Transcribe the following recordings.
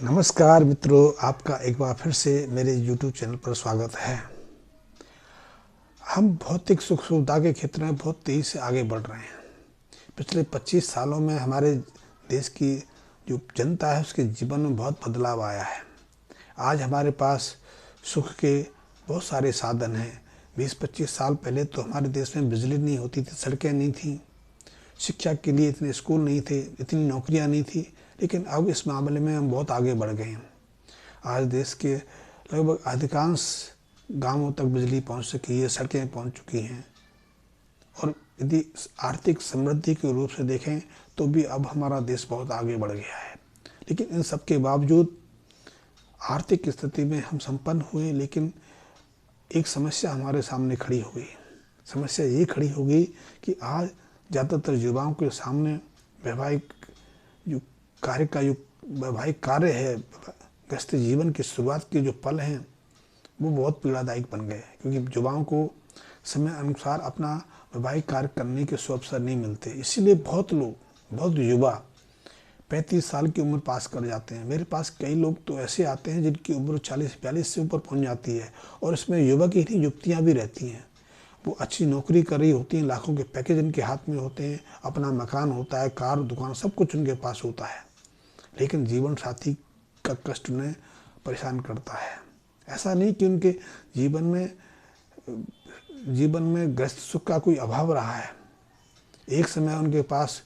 नमस्कार मित्रों, आपका एक बार फिर से मेरे YouTube चैनल पर स्वागत है। हम भौतिक सुख सुविधा के क्षेत्र में बहुत तेज़ी से आगे बढ़ रहे हैं। पिछले 25 सालों में हमारे देश की जो जनता है उसके जीवन में बहुत बदलाव आया है। आज हमारे पास सुख के बहुत सारे साधन हैं। 20-25 साल पहले तो हमारे देश में बिजली नहीं होती थी, सड़कें नहीं थी, शिक्षा के लिए इतने स्कूल नहीं थे, इतनी नौकरियां नहीं थी, लेकिन अब इस मामले में हम बहुत आगे बढ़ गए हैं। आज देश के लगभग अधिकांश गांवों तक बिजली पहुंच चुकी है, सड़कें पहुंच चुकी हैं। और यदि आर्थिक समृद्धि के रूप से देखें तो भी अब हमारा देश बहुत आगे बढ़ गया है। लेकिन इन सब के बावजूद आर्थिक स्थिति में हम संपन्न हुए, लेकिन एक समस्या हमारे सामने खड़ी हो गई। समस्या ये खड़ी हो गई कि आज ज़्यादातर युवाओं के सामने वैवाहिक जो वैवाहिक कार्य है, गृहस्थ जीवन की शुरुआत के जो पल हैं वो बहुत पीड़ादायक बन गए, क्योंकि युवाओं को समय अनुसार अपना वैवाहिक कार्य करने के अवसर नहीं मिलते। इसीलिए बहुत युवा 35 साल की उम्र पास कर जाते हैं। मेरे पास कई लोग तो ऐसे आते हैं जिनकी उम्र 40-42 से ऊपर पहुंच जाती है, और इसमें युवक ही नहीं, युवतियाँ भी रहती हैं। वो अच्छी नौकरी कर रही होती हैं, लाखों के पैकेज उनके हाथ में होते हैं, अपना मकान होता है, कार दुकान सब कुछ उनके पास होता है, लेकिन जीवन साथी का कष्ट उन्हें परेशान करता है। ऐसा नहीं कि उनके जीवन में गृहस्थ सुख का कोई अभाव रहा है। एक समय उनके पास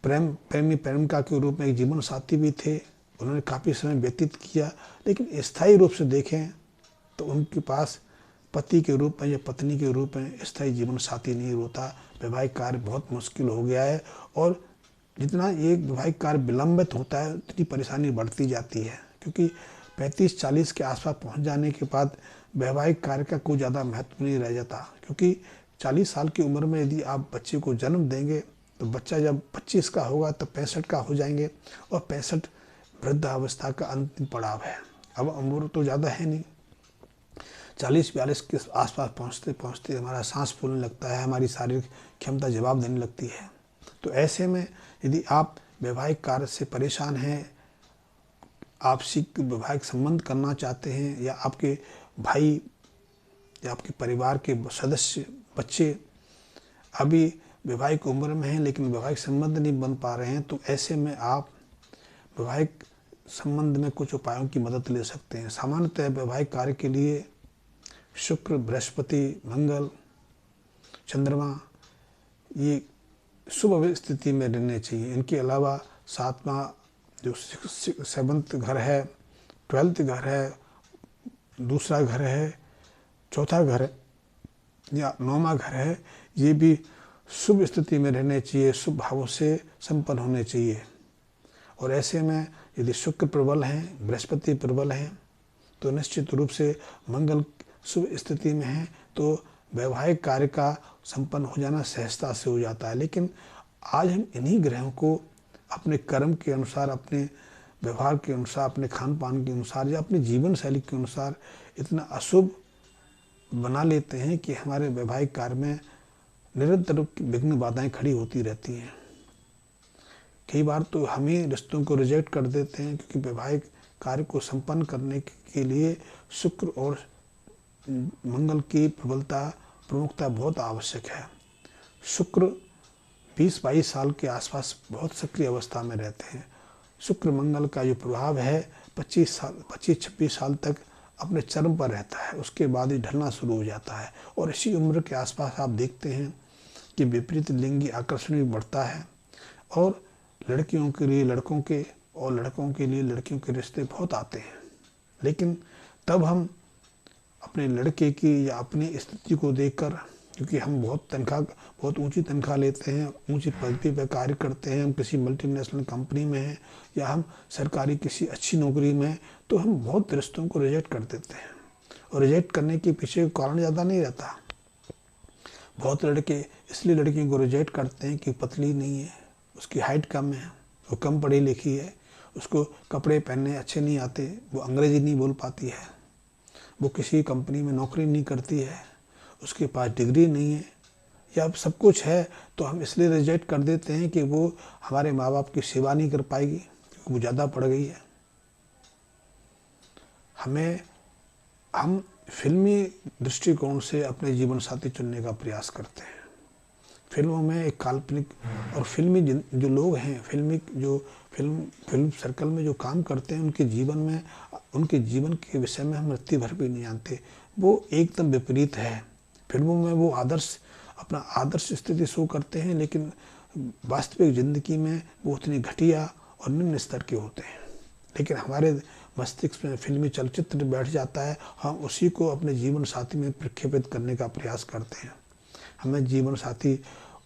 प्रेमिका के रूप में एक जीवन साथी भी थे, उन्होंने काफ़ी समय व्यतीत किया, लेकिन स्थायी रूप से देखें तो उनके पास पति के रूप में या पत्नी के रूप में स्थायी जीवन साथी नहीं होता। वैवाहिक कार्य बहुत मुश्किल हो गया है, और जितना ये वैवाहिक कार्य विलंबित होता है उतनी परेशानी बढ़ती जाती है, क्योंकि 35-40 के आसपास पहुंच जाने के बाद वैवाहिक कार्य का कोई ज़्यादा महत्व नहीं रह जाता। क्योंकि 40 साल की उम्र में यदि आप बच्चे को जन्म देंगे तो बच्चा जब 25 का होगा तब 65 का हो जाएंगे, और 65 वृद्धावस्था का अंतिम पड़ाव है। अब उम्र तो ज़्यादा है नहीं, 40-42 के आसपास पहुँचते पहुँचते हमारा सांस फूलने लगता है, हमारी शारीरिक क्षमता जवाब देने लगती है। तो ऐसे में यदि आप वैवाहिक कार्य से परेशान हैं, आपसी वैवाहिक संबंध करना चाहते हैं, या आपके भाई या आपके परिवार के सदस्य बच्चे अभी वैवाहिक उम्र में हैं लेकिन वैवाहिक संबंध नहीं बन पा रहे हैं, तो ऐसे में आप वैवाहिक संबंध में कुछ उपायों की मदद ले सकते हैं। सामान्यतः वैवाहिक कार्य के लिए शुक्र, बृहस्पति, मंगल, चंद्रमा ये शुभ स्थिति में रहने चाहिए। इनके अलावा 7वां जो 7th घर है, 12th घर है, दूसरा घर है, चौथा घर है या 9वां घर है, ये भी शुभ स्थिति में रहने चाहिए, शुभ भावों से संपन्न होने चाहिए। और ऐसे में यदि शुक्र प्रबल हैं, बृहस्पति प्रबल हैं, तो निश्चित रूप से मंगल शुभ स्थिति में है तो वैवाहिक कार्य का संपन्न हो जाना सहजता से हो जाता है। लेकिन आज हम इन्हीं ग्रहों को अपने कर्म के अनुसार, अपने व्यवहार के अनुसार, अपने खान पान के अनुसार या अपनी जीवन शैली के अनुसार इतना अशुभ बना लेते हैं कि हमारे वैवाहिक कार्य में निरंतर विघ्न बाधाएं खड़ी होती रहती हैं। कई बार तो हम ही रिश्तों को रिजेक्ट कर देते हैं, क्योंकि वैवाहिक कार्य को संपन्न करने के लिए शुक्र और मंगल की प्रमुखता बहुत आवश्यक है। शुक्र 20-22 साल के आसपास बहुत सक्रिय अवस्था में रहते हैं। शुक्र मंगल का जो प्रभाव है 25-26 साल तक अपने चरम पर रहता है, उसके बाद ही ढलना शुरू हो जाता है। और इसी उम्र के आसपास आप देखते हैं कि विपरीत लिंगी आकर्षण भी बढ़ता है, और लड़कियों के लिए लड़कों के और लड़कों के लिए लड़कियों के रिश्ते बहुत आते हैं। लेकिन तब हम अपने लड़के की या अपनी स्थिति को देखकर, क्योंकि हम बहुत ऊंची तनख्वाह लेते हैं, ऊंची पदवी पर कार्य करते हैं, हम किसी मल्टीनेशनल कंपनी में हैं या हम सरकारी किसी अच्छी नौकरी में हैं, तो हम बहुत रिश्तों को रिजेक्ट कर देते हैं। और रिजेक्ट करने के पीछे कारण ज़्यादा नहीं रहता। बहुत लड़के इसलिए लड़कियों को रिजेक्ट करते हैं कि पतली नहीं है, उसकी हाइट कम है, वो कम पढ़ी लिखी है, उसको कपड़े पहनने अच्छे नहीं आते, वो अंग्रेजी नहीं बोल पाती है, वो किसी कंपनी में नौकरी नहीं करती है, उसके पास डिग्री नहीं है, या अब सब कुछ है, तो हम इसलिए रिजेक्ट कर देते हैं कि वो हमारे माँ बाप की सेवा नहीं कर पाएगी, क्योंकि वो ज़्यादा पढ़ गई है। हम फिल्मी दृष्टिकोण से अपने जीवन साथी चुनने का प्रयास करते हैं। फिल्मों में एक काल्पनिक और फिल्मी जो लोग हैं, फिल्म सर्कल में जो काम करते हैं, उनके जीवन के विषय में हम रत्ती भर भी नहीं जानते। वो एकदम विपरीत है। फिल्मों में वो अपना आदर्श स्थिति शो करते हैं, लेकिन वास्तविक जिंदगी में वो उतनी घटिया और निम्न स्तर के होते हैं। लेकिन हमारे मस्तिष्क में फिल्मी चलचित्र बैठ जाता है, हम उसी को अपने जीवन साथी में प्रक्षेपित करने का प्रयास करते हैं। हमें जीवन साथी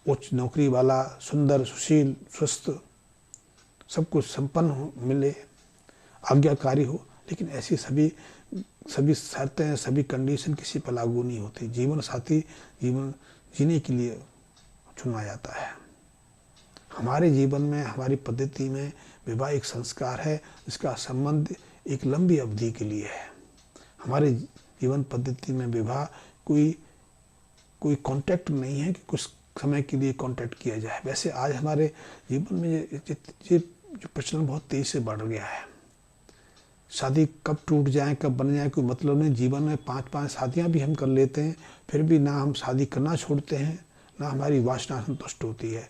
उच्च नौकरी वाला, सुंदर, सुशील, स्वस्थ, सब कुछ संपन्न मिले, आज्ञाकारी हो, लेकिन ऐसी सभी शर्तें, सभी कंडीशन किसी पर लागू नहीं होती। जीवन साथी जीवन जीने के लिए चुना जाता है। हमारे जीवन में, हमारी पद्धति में विवाह एक संस्कार है, इसका संबंध एक लंबी अवधि के लिए है। हमारे जीवन पद्धति में विवाह कोई कॉन्टैक्ट नहीं है कि कुछ समय के लिए कॉन्टैक्ट किया जाए। वैसे आज हमारे जीवन में ये प्रचलन बहुत तेजी से बढ़ गया है। शादी कब टूट जाए, कब बन जाए, कोई मतलब नहीं। जीवन में 5-5 शादियां भी हम कर लेते हैं, फिर भी ना हम शादी करना छोड़ते हैं, ना हमारी वासना संतुष्ट होती है।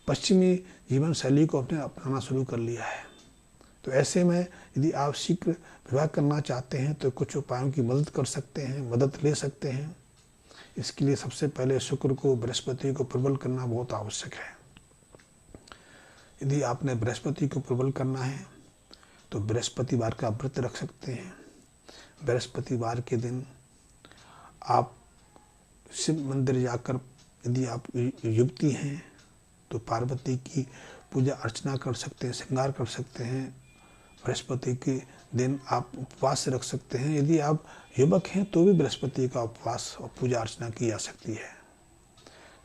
पश्चिमी जीवन शैली को अपनाना शुरू कर लिया है। तो ऐसे में यदि आप शीघ्र विवाह करना चाहते हैं तो कुछ उपायों की मदद ले सकते हैं। इसके लिए सबसे पहले शुक्र को, बृहस्पति को प्रबल करना बहुत आवश्यक है। यदि आपने बृहस्पति को प्रबल करना है तो बृहस्पतिवार का व्रत रख सकते हैं। बृहस्पतिवार के दिन आप शिव मंदिर जाकर, यदि आप युवती हैं तो पार्वती की पूजा अर्चना कर सकते हैं, श्रृंगार कर सकते हैं। बृहस्पति के दिन आप उपवास रख सकते हैं। यदि आप युवक हैं तो भी बृहस्पति का उपवास और पूजा अर्चना की जा सकती है।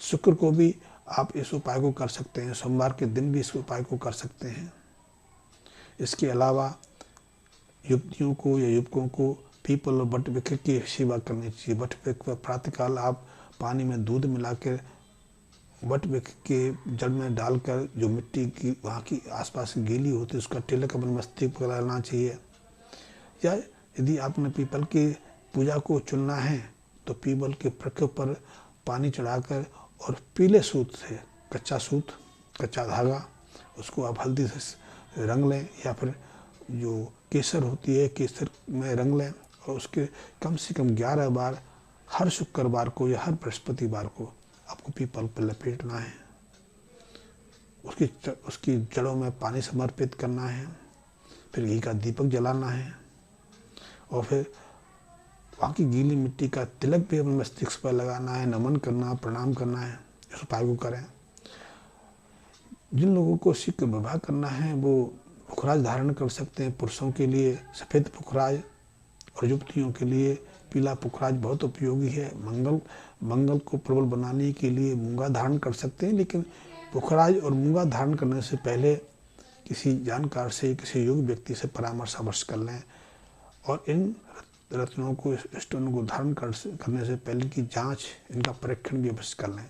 शुक्र को भी आप इस उपाय को कर सकते हैं। सोमवार के दिन भी इस उपाय को कर सकते हैं। इसके अलावा युवतियों को या युवकों को पीपल और बट वृक्ष की सेवा करनी चाहिए। बट वृक्ष पर प्रातःकाल आप पानी में दूध मिलाकर बट वृक्ष के जड़ में डालकर, जो मिट्टी की वहाँ की आसपास गीली होती है, उसका तिलक अपने मस्तक पर लगाना चाहिए। या यदि आपने पीपल की पूजा को चुनना है तो पीपल के वृक्ष पर पानी चढ़ाकर और पीले सूत से, कच्चा धागा, उसको आप हल्दी से रंग लें, या फिर जो केसर होती है, केसर में रंग लें, और उसके कम से कम 11 बार हर शुक्रवार को या हर बृहस्पतिवार को आपको पीपल पर लपेटना है। उसकी जड़ों में पानी समर्पित करना है, फिर घी का दीपक जलाना है, और फिर वहाँ की गीली मिट्टी का तिलक भी अपने मस्तिष्क पर लगाना है, नमन करना, प्रणाम करना है। इस उपाय को करें। जिन लोगों को शीघ्र विवाह करना है वो पुखराज धारण कर सकते हैं। पुरुषों के लिए सफ़ेद पुखराज और युवतियों के लिए पीला पुखराज बहुत उपयोगी है। मंगल को प्रबल बनाने के लिए मूंगा धारण कर सकते हैं, लेकिन पुखराज और मूंगा धारण करने से पहले किसी जानकार से, किसी योग्य व्यक्ति से परामर्श अवश्य कर लें, और इन रत्नों को, स्टोन को धारण करने से पहले की जांच, इनका परीक्षण भी अवश्य कर लें।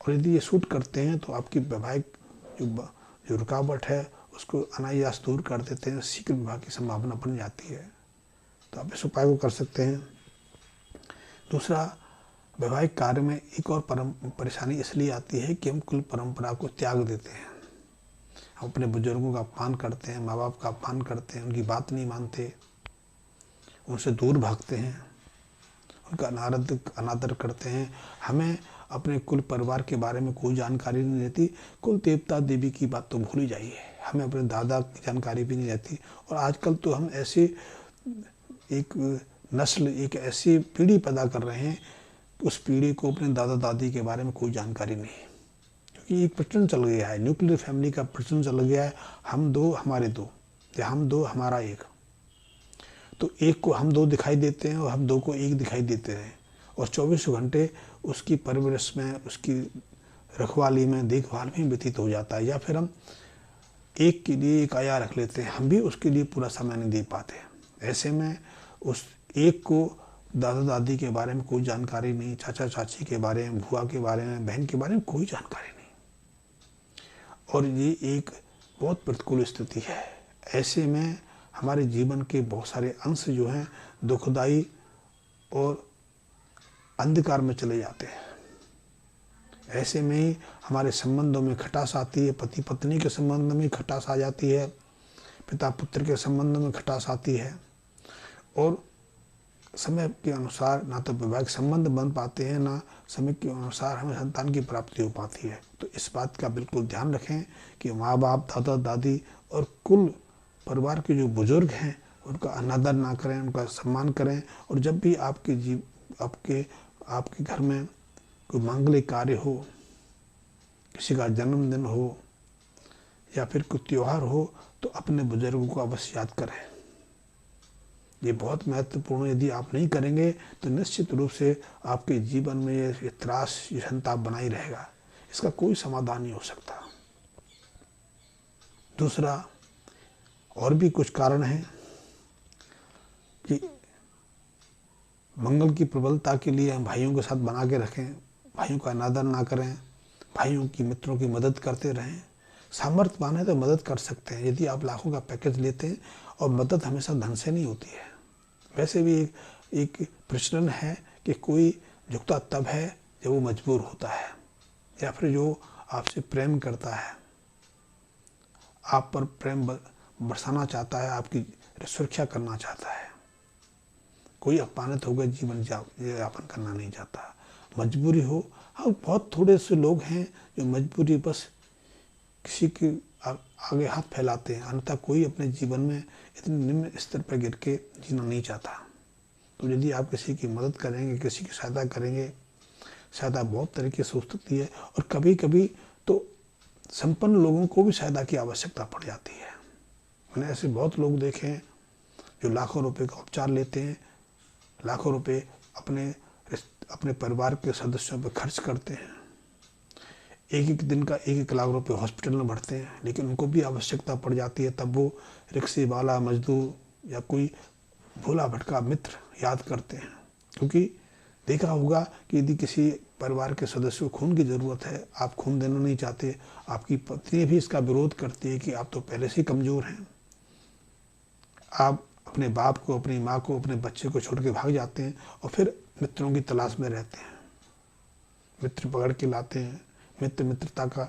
और यदि ये सूट करते हैं तो आपकी वैवाहिक जो रुकावट है उसको अनायास दूर कर देते हैं, शीघ्र विवाह की संभावना बन जाती है। तो आप इस उपाय को कर सकते हैं। दूसरा, वैवाहिक कार्य में एक और परेशानी इसलिए आती है कि हम कुल परंपरा को त्याग देते हैं। हम अपने बुजुर्गों का अपमान करते हैं, माँ बाप का अपमान करते हैं, उनकी बात नहीं मानते, उनसे दूर भागते हैं, उनका अनादर करते हैं। हमें अपने कुल परिवार के बारे में कोई जानकारी नहीं रहती। कुल देवता देवी की बात तो भूल ही जाइए, हमें अपने दादा की जानकारी भी नहीं रहती। और आजकल तो हम ऐसे एक ऐसी पीढ़ी पैदा कर रहे हैं, उस पीढ़ी को अपने दादा दादी के बारे में कोई जानकारी नहीं, क्योंकि एक प्रचलन चल गया है, न्यूक्लियर फैमिली का प्रचलन चल गया है। हम दो हमारे दो, या हम दो हमारा एक। तो एक को हम दो दिखाई देते हैं और हम दो को एक दिखाई देते हैं, और 24 घंटे उसकी परवरिश में, उसकी रखवाली में, देखभाल में व्यतीत हो जाता है। या फिर हम एक के लिए एक आया रख लेते हैं, हम भी उसके लिए पूरा समय नहीं दे पाते। ऐसे में उस एक को दादा दादी के बारे में कोई जानकारी नहीं, चाचा चाची के बारे में, बुआ के बारे में, बहन के बारे में कोई जानकारी नहीं, और ये एक बहुत प्रतिकूल स्थिति है। ऐसे में हमारे जीवन के बहुत सारे अंश जो हैं दुखदाई और अंधकार में चले जाते हैं। ऐसे में ही हमारे संबंधों में खटास आती है, पति पत्नी के संबंध में खटास आ जाती है, पिता पुत्र के संबंध में खटास आती है, और समय के अनुसार ना तो वैवाहिक संबंध बन पाते हैं, ना समय के अनुसार हमें संतान की प्राप्ति हो पाती है। तो इस बात का बिल्कुल ध्यान रखें कि माँ बाप, दादा दादी और कुल परिवार के जो बुजुर्ग हैं उनका अनादर ना करें, उनका सम्मान करें। और जब भी आपके घर में कोई मांगलिक कार्य हो, किसी का जन्मदिन हो या फिर कोई त्योहार हो, तो अपने बुजुर्गों को अवश्य याद करें। ये बहुत महत्वपूर्ण है। यदि आप नहीं करेंगे तो निश्चित रूप से आपके जीवन में ये त्रास, ये संताप बना ही रहेगा। इसका कोई समाधान नहीं हो सकता। दूसरा, और भी कुछ कारण हैं कि मंगल की प्रबलता के लिए हम भाइयों के साथ बना के रखें, भाइयों का अनादर ना करें, भाइयों की, मित्रों की मदद करते रहें। सामर्थ्यवान है तो मदद कर सकते हैं। यदि आप लाखों का पैकेज लेते हैं, और मदद हमेशा धन से नहीं होती है। वैसे भी एक प्रचलन है कि कोई झुकता तब है जब वो मजबूर होता है, या फिर जो आपसे प्रेम करता है, आप पर प्रेम बरसाना चाहता है, आपकी सुरक्षा करना चाहता है। कोई अपमानित होकर जीवन यापन करना नहीं चाहता। मजबूरी हो, हाँ बहुत थोड़े से लोग हैं जो मजबूरी बस किसी के आगे हाथ फैलाते हैं, अन्यथा कोई अपने जीवन में इतने निम्न स्तर पर गिर के जीना नहीं चाहता। तो यदि आप किसी की मदद करेंगे, किसी की सहायता करेंगे, सहायता बहुत तरीके से हो सकती है, और कभी कभी तो संपन्न लोगों को भी सहायता की आवश्यकता पड़ जाती है। मैंने ऐसे बहुत लोग देखे हैं जो लाखों रुपए का उपचार लेते हैं, लाखों रुपए अपने परिवार के सदस्यों पर खर्च करते हैं, एक एक दिन का 1-1 लाख रुपए हॉस्पिटल में भरते हैं, लेकिन उनको भी आवश्यकता पड़ जाती है, तब वो रिक्शे वाला, मजदूर या कोई भोला भटका मित्र याद करते हैं। क्योंकि देखा होगा कि यदि किसी परिवार के सदस्य को खून की ज़रूरत है, आप खून देना नहीं चाहते, आपकी पत्नी भी इसका विरोध करती है कि आप तो पहले से कमज़ोर हैं, आप अपने बाप को, अपनी माँ को, अपने बच्चे को छोड़ के भाग जाते हैं, और फिर मित्रों की तलाश में रहते हैं। मित्र पकड़ के लाते हैं, मित्र मित्रता का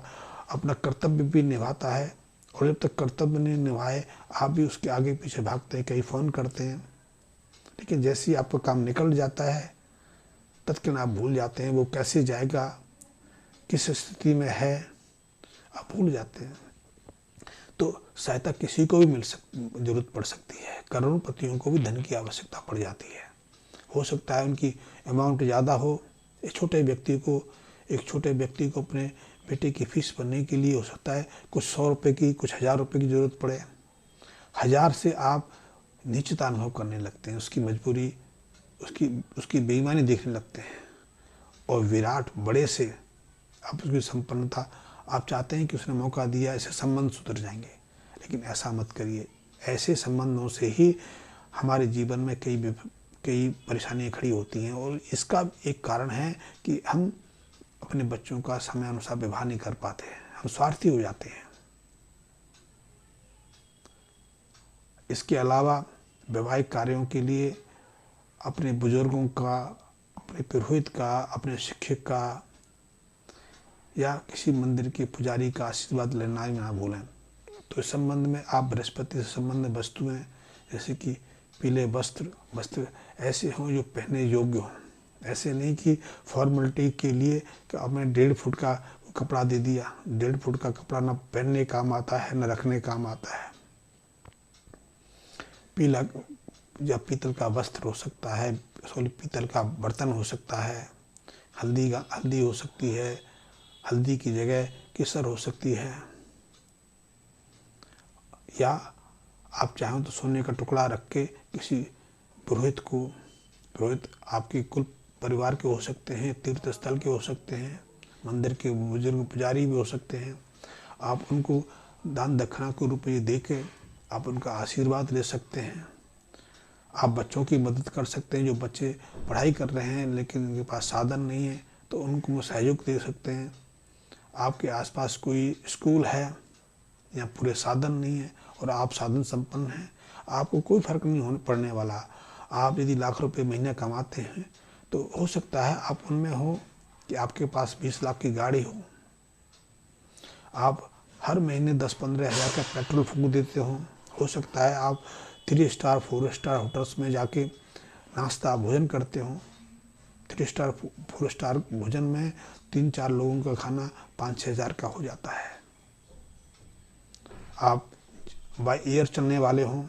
अपना कर्तव्य भी निभाता है, और जब तक कर्तव्य नहीं निभाए आप भी उसके आगे पीछे भागते हैं, कहीं फ़ोन करते हैं, लेकिन जैसे ही आपका काम निकल जाता है तत्क्षण आप भूल जाते हैं वो कैसे जाएगा, किस स्थिति में है, आप भूल जाते हैं। तो सहायता किसी को भी जरूरत पड़ सकती है। करोड़पतियों को भी धन की आवश्यकता पड़ जाती है। हो सकता है उनकी अमाउंट ज़्यादा हो, एक छोटे व्यक्ति को अपने बेटे की फीस भरने के लिए हो सकता है कुछ 100 रुपये की, कुछ 1000 रुपये की ज़रूरत पड़े। 1000 से आप नीचता अनुभव करने लगते हैं, उसकी मजबूरी, उसकी बेईमानी देखने लगते हैं, और विराट बड़े से आप उसकी संपन्नता, आप चाहते हैं कि उसने मौका दिया, ऐसे संबंध सुधर जाएंगे, लेकिन ऐसा मत करिए। ऐसे संबंधों से ही हमारे जीवन में कई परेशानियाँ खड़ी होती हैं, और इसका एक कारण है कि हम अपने बच्चों का समय अनुसार व्यवहार नहीं कर पाते हैं, हम स्वार्थी हो जाते हैं। इसके अलावा वैवाहिक कार्यों के लिए अपने बुजुर्गों का, अपने पुरोहित का, अपने शिक्षक का या किसी मंदिर के पुजारी का आशीर्वाद लेना ही ना भूलें। तो इस संबंध में आप बृहस्पति से संबंधित वस्तुएं जैसे कि पीले वस्त्र ऐसे हों जो पहनने योग्य हों। ऐसे नहीं कि फॉर्मेलिटी के लिए कि आपने 1.5 फुट का कपड़ा दे दिया। 1.5 फुट का कपड़ा ना पहनने काम आता है, न रखने काम आता है। पीला या पीतल का वस्त्र हो सकता है, पीतल का बर्तन हो सकता है, हल्दी हो सकती है, हल्दी की जगह केसर हो सकती है, या आप चाहें तो सोने का टुकड़ा रख के किसी पुरोहित आपके कुल परिवार के हो सकते हैं, तीर्थ स्थल के हो सकते हैं, मंदिर के बुजुर्ग पुजारी भी हो सकते हैं। आप उनको दान दक्षिणा के रूप में दे के आप उनका आशीर्वाद ले सकते हैं। आप बच्चों की मदद कर सकते हैं, जो बच्चे पढ़ाई कर रहे हैं लेकिन उनके पास साधन नहीं है तो उनको सहयोग दे सकते हैं। आपके आसपास कोई स्कूल है या पूरे साधन नहीं है और आप साधन संपन्न हैं, आपको कोई फर्क नहीं होने पड़ने वाला। आप यदि लाख रुपए महीने कमाते हैं तो हो सकता है आप उनमें हो कि आपके पास 20 लाख की गाड़ी हो, आप हर महीने 10-15 हज़ार का पेट्रोल फूंक देते हो सकता है आप 3 स्टार 4 स्टार होटल्स में जाके नाश्ता भोजन करते हो। 3 स्टार 4 स्टार भोजन में 3-4 लोगों का खाना 5-6 हज़ार का हो जाता है। आप बाय एयर चलने वाले हों,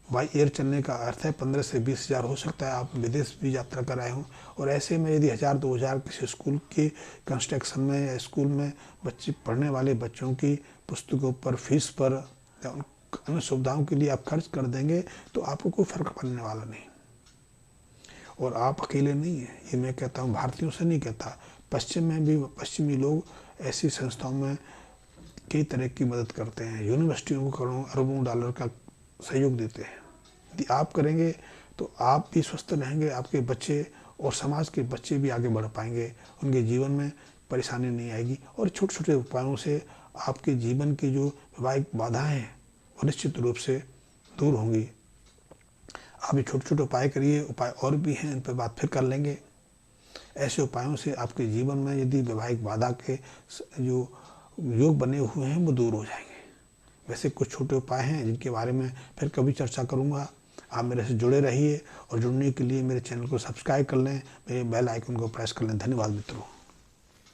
बाई एयर चलने का अर्थ है 15 से 20 हज़ार। हो सकता है आप विदेश भी यात्रा कर आए हों, और ऐसे में यदि 1000-2000 किसी स्कूल के कंस्ट्रक्शन में या स्कूल में बच्चे पढ़ने वाले बच्चों की पुस्तकों पर, फीस पर या उन अन्य सुविधाओं के लिए आप खर्च कर देंगे तो आपको कोई फर्क पड़ने वाला नहीं। और आप अकेले नहीं हैं, ये मैं कहता हूँ, भारतीयों से नहीं कहता, पश्चिम में भी पश्चिमी लोग ऐसी संस्थाओं में कई तरह की मदद करते हैं, यूनिवर्सिटियों को करोड़ों अरबों डॉलर का सहयोग देते हैं। यदि आप करेंगे तो आप भी स्वस्थ रहेंगे, आपके बच्चे और समाज के बच्चे भी आगे बढ़ पाएंगे, उनके जीवन में परेशानी नहीं आएगी। और छोटे छोटे उपायों से आपके जीवन की जो वैवाहिक बाधाएं हैं वो निश्चित रूप से दूर होंगी। आप ये छोटे छोटे उपाय करिए, उपाय और भी हैं, इन पर बात फिर कर लेंगे। ऐसे उपायों से आपके जीवन में यदि वैवाहिक बाधा के जो योग बने हुए हैं वो दूर हो जाएंगे। वैसे कुछ छोटे उपाय हैं जिनके बारे में फिर कभी चर्चा करूंगा। आप मेरे से जुड़े रहिए और जुड़ने के लिए मेरे चैनल को सब्सक्राइब कर लें, मेरे बेल आइकन को प्रेस कर लें। धन्यवाद मित्रों।